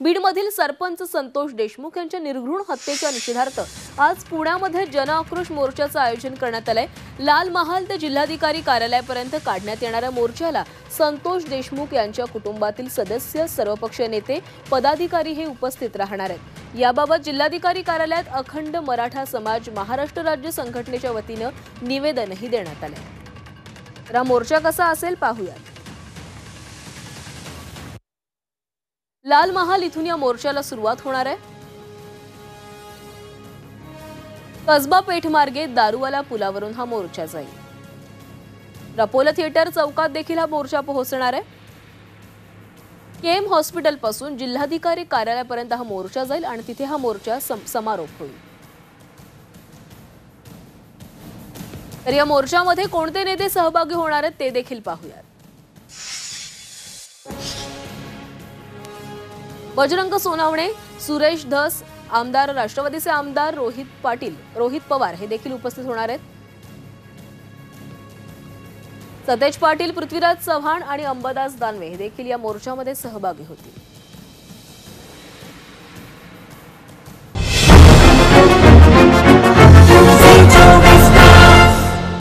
बीडमधील सरपंच संतोष देशमुख यांच्या निर्घृण हत्येच्या निषेधार्थ आज पुण्यामध्ये जनआक्रोश मोर्चाचं आयोजन करण्यात आलंय। लाल महाल ते जिल्हाधिकारी कार्यालयापर्यंत काढण्यात येणाऱ्या मोर्चाला संतोष देशमुख यांच्या कुटुंबातील सदस्य, सर्वपक्षीय नेते, पदाधिकारी हे उपस्थित राहणार आहेत। याबाबत जिल्हाधिकारी कार्यालयात अखंड मराठा समाज महाराष्ट्र राज्य संघटनेच्या वतीने निवेदनही देण्यात आले। तर हा मोर्चा कसा असेल पाहूया। लाल महाल इथून या मोर्चाला सुरुवात होणार आहे। कसबा पेठ मार्गे दारूवाला पुलावरून हा मोर्चा जाईल। रपोला थिएटर चौकात देखील हा मोर्चा पोहोचणार आहे। केम हॉस्पिटल पासून जिल्हाधिकारी कार्यालयापर्यंत हा मोर्चा जाईल आणि तिथे हा मोर्चा समारोप होईल। तर या मोर्चामध्ये कोणते नेते सहभागी होणार आहेत ते देखील पाहूया। बजरंग सोनावणे, सुरेश धस, आमदार राष्ट्रवादीचे आमदार रोहित पवार हे देखील उपस्थित होणार आहेत। सतेज पाटील, पृथ्वीराज चव्हाण आणि अंबादास दानवे हे देखील या मोर्चामध्ये सहभागी होतील।